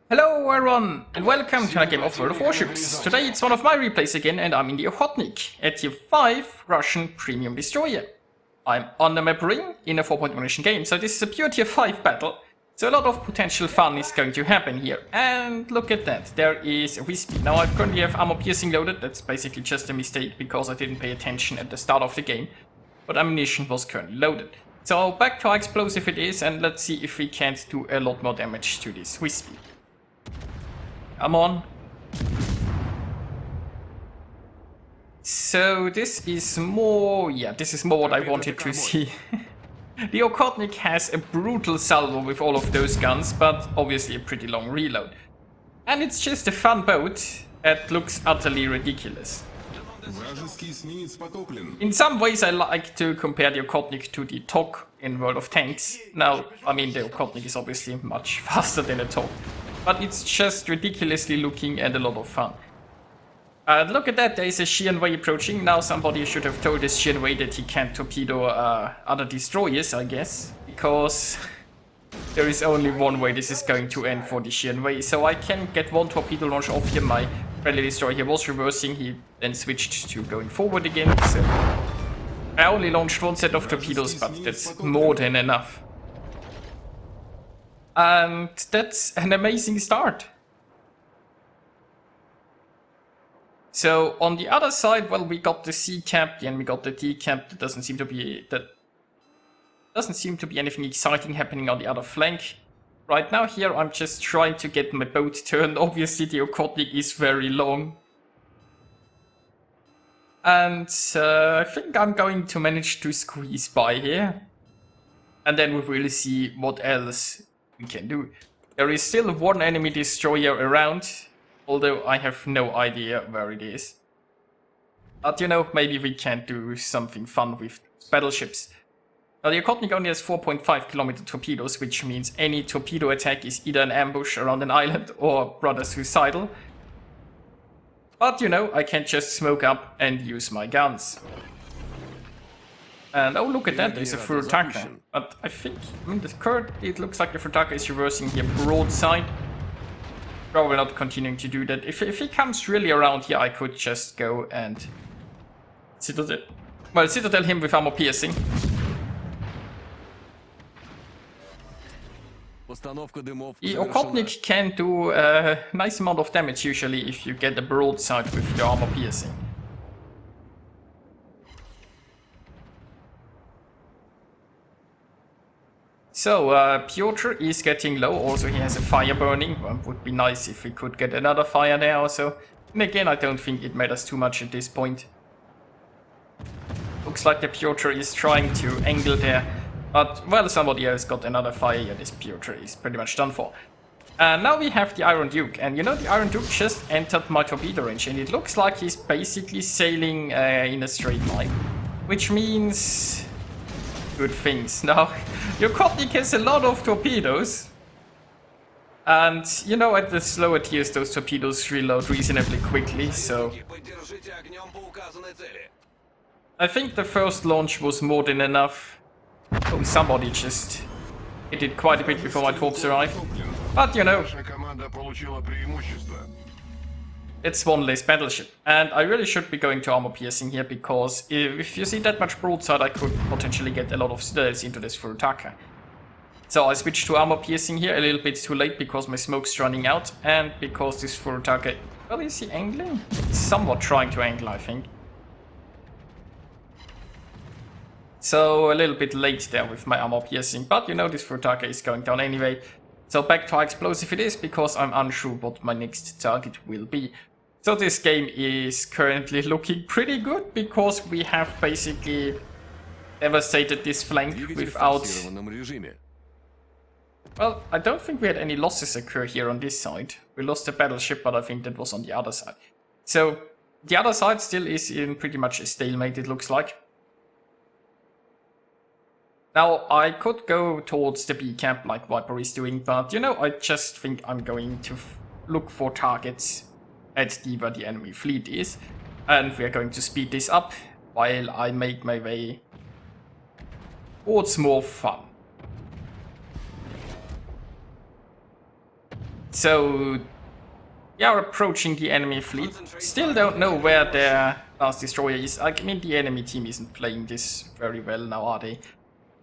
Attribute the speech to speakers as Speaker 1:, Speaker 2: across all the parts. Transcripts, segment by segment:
Speaker 1: Hello everyone, and welcome to a game of World of Warships. Today it's one of my replays again, and I'm in the Okhotnik, a tier 5 Russian premium destroyer. I'm on the map Ring in a 4-point munition game, so this is a pure tier 5 battle. So a lot of potential fun is going to happen here. And look at that, there is a Wispy. Now I currently have armor piercing loaded, that's basically just a mistake because I didn't pay attention at the start of the game. But ammunition was currently loaded. So back to our explosive it is, and let's see if we can't do a lot more damage to this Wispy. Come on. So this is more, this is more what I wanted to see. The Okhotnik has a brutal salvo with all of those guns, but obviously a pretty long reload. And it's just a fun boat that looks utterly ridiculous. In some ways I like to compare the Okhotnik to the Tok in World of Tanks. Now, I mean the Okhotnik is obviously much faster than a Tok. But it's just ridiculously looking and a lot of fun. Look at that, there is a Xianwei approaching. Now somebody should have told this Xianwei that he can't torpedo other destroyers, I guess. Because there is only one way this is going to end for the Xianwei. So I can get one torpedo launch off here. My friendly destroyer here was reversing. He then switched to going forward again. So I only launched one set of torpedoes, but that's more than enough. And that's an amazing start. So on the other side, well, we got the C cap and we got the D cap. That doesn't seem to be anything exciting happening on the other flank. Right now here I'm just trying to get my boat turned. Obviously the Okhotnik is very long. And I think I'm going to manage to squeeze by here. And then we will see what else we can do. There is still one enemy destroyer around, although I have no idea where it is. But you know, maybe we can do something fun with battleships. Now the Okhotnik only has 4.5 kilometer torpedoes, which means any torpedo attack is either an ambush around an island or rather suicidal. But you know, I can just smoke up and use my guns. And oh, look at that, there's a Furutaka. But I think, it looks like the Furutaka is reversing here broadside. Probably not continuing to do that. If he comes really around here, I could just go and citadel him with armor piercing. The Okhotnik can do a nice amount of damage usually if you get a broadside with your armor piercing. So, Piotr is getting low, also he has a fire burning. Well, would be nice if we could get another fire there also. And again, I don't think it matters too much at this point. Looks like the Piotr is trying to angle there. But, well, somebody else got another fire. Yeah, this Piotr is pretty much done for. And now we have the Iron Duke. And you know, the Iron Duke just entered my torpedo range. And it looks like he's basically sailing in a straight line. Which means good things. Now, your Okhotnik has a lot of torpedoes. And, you know, at the slower tiers, those torpedoes reload reasonably quickly, so I think the first launch was more than enough. Oh, somebody just hit it quite a bit before my torps arrived. But, you know, it's one less battleship. And I really should be going to armor piercing here, because if you see that much broadside, I could potentially get a lot of citadels into this Furutaka. So I switched to armor piercing here, a little bit too late because my smoke's running out, and because this Furutaka, well, is he angling? He's somewhat trying to angle, I think. So a little bit late there with my armor piercing, but you know, this Furutaka is going down anyway. So back to our explosive it is, because I'm unsure what my next target will be. So this game is currently looking pretty good, because we have basically devastated this flank without... Well, I don't think we had any losses occur here on this side. We lost a battleship, but I think that was on the other side. So the other side still is in pretty much a stalemate, it looks like. Now, I could go towards the B camp like Viper is doing, but you know, I just think I'm going to look for targets at where the enemy fleet is. And we're going to speed this up while I make my way towards more fun. So we are approaching the enemy fleet. Still don't know where their last destroyer is. I mean, the enemy team isn't playing this very well now, are they?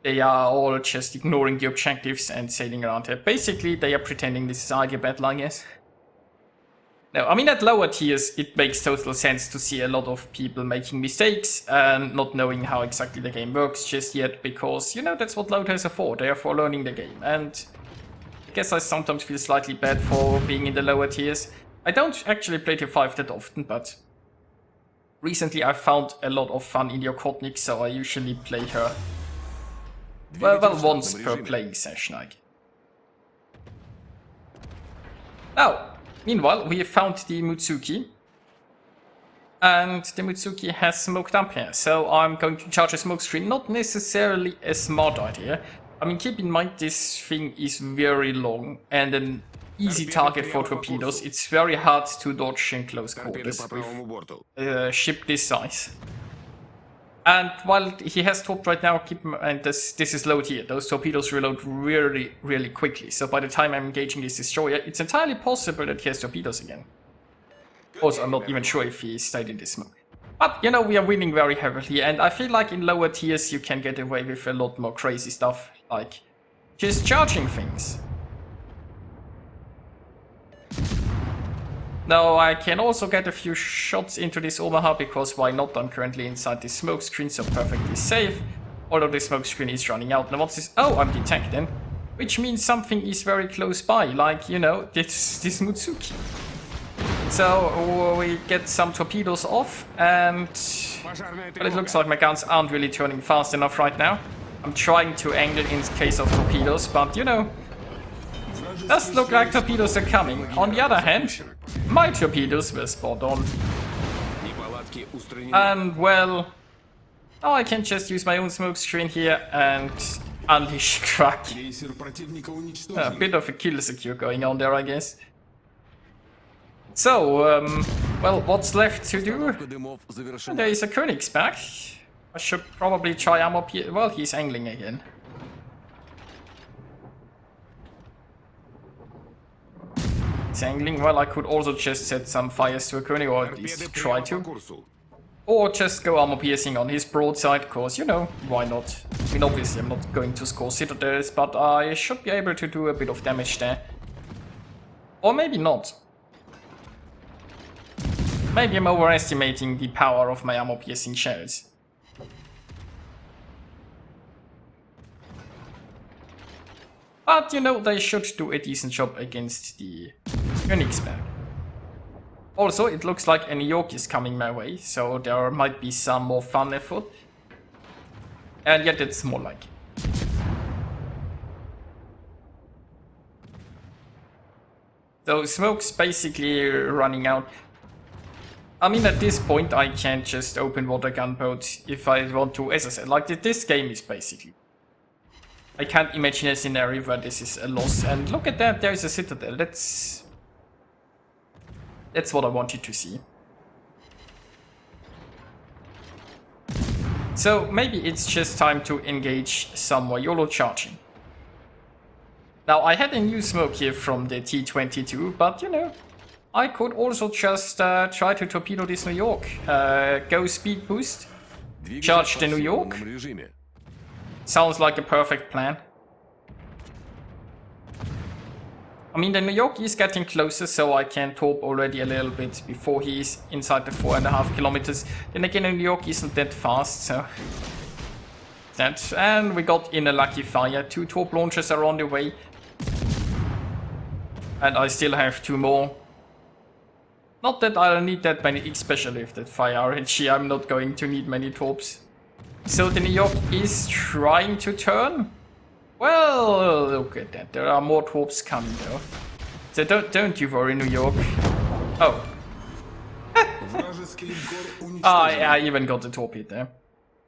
Speaker 1: They are all just ignoring the objectives and sailing around here. Basically, they are pretending this is idle battle, I guess. No, I mean, at lower tiers, it makes total sense to see a lot of people making mistakes and not knowing how exactly the game works just yet, because, you know, that's what low tiers are for. They are for learning the game. And I guess I sometimes feel slightly bad for being in the lower tiers. I don't actually play tier 5 that often, but recently I found a lot of fun in the Okhotnik, so I usually play her, well, once per playing session, I guess. Now, meanwhile, we have found the Mutsuki, and the Mutsuki has smoked up here, so I'm going to charge a smoke screen. Not necessarily a smart idea. I mean, keep in mind this thing is very long and an easy target for torpedoes. It's very hard to dodge in close quarters with a ship this size. And while he has torp right now, keep in mind this is low tier. Those torpedoes reload really, really quickly. So by the time I'm engaging this destroyer, it's entirely possible that he has torpedoes again. Also, I'm not even sure if he stayed in this smoke. But, you know, we are winning very heavily, and I feel like in lower tiers you can get away with a lot more crazy stuff, like just charging things. Now, I can also get a few shots into this Omaha, because why not? I'm currently inside this smoke screen, so perfectly safe. Although the smoke screen is running out. Now what's this? Oh, I'm detected. Which means something is very close by, like, you know, this Mutsuki. So we get some torpedoes off, and but it looks like my guns aren't really turning fast enough right now. I'm trying to angle in case of torpedoes, but, you know, does look like torpedoes are coming. On the other hand, my torpedoes were spot on. And, well, now I can just use my own smoke screen here and unleash crack. A bit of a kill secure going on there, I guess. So, well, what's left to do? There is a Königsberg. I should probably try armor piercing. Well, he's angling again. He's angling. Well, I could also just set some fires to a König, or at least try to. Or just go armor piercing on his broadside, cause, you know, why not? I mean, obviously I'm not going to score citadels, but I should be able to do a bit of damage there. Or maybe not. Maybe I'm overestimating the power of my armor-piercing shells. But, you know, they should do a decent job against the Königsberg. Also, it looks like a New York is coming my way, so there might be some more fun afoot. And yet it's more like it. So smoke's basically running out. I mean, at this point, I can't just open water gunboat if I want to. As I said, like, this game is basically... I can't imagine a scenario where this is a loss. And look at that, there is a citadel. That's what I wanted to see. So maybe it's just time to engage some more YOLO charging. Now, I had a new smoke here from the T-22, but, you know, I could also just try to torpedo this New York. Go speed boost, charge the New York. Sounds like a perfect plan. I mean, the New York is getting closer, so I can torp already a little bit before he's inside the 4.5 kilometers. Then again, New York isn't that fast, so... that. And we got in a lucky fire. 2 torp launchers are on the way. And I still have 2 more. Not that I'll need that many, especially if that fire RNG, I'm not going to need many torps. So the New York is trying to turn? Well, look at that, there are more torps coming though. So don't you worry, New York. Oh. I even got the torpedo there.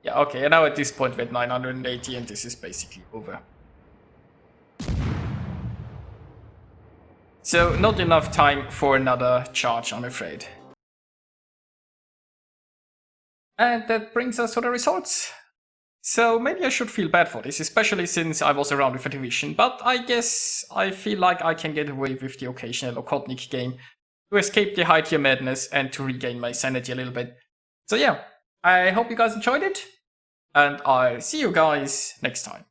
Speaker 1: Yeah, okay, and now at this point we're at 980 and this is basically over. So, not enough time for another charge, I'm afraid. And that brings us to the results. So maybe I should feel bad for this, especially since I was around with a division, but I guess I feel like I can get away with the occasional Okhotnik game to escape the high tier madness and to regain my sanity a little bit. So yeah, I hope you guys enjoyed it, and I'll see you guys next time.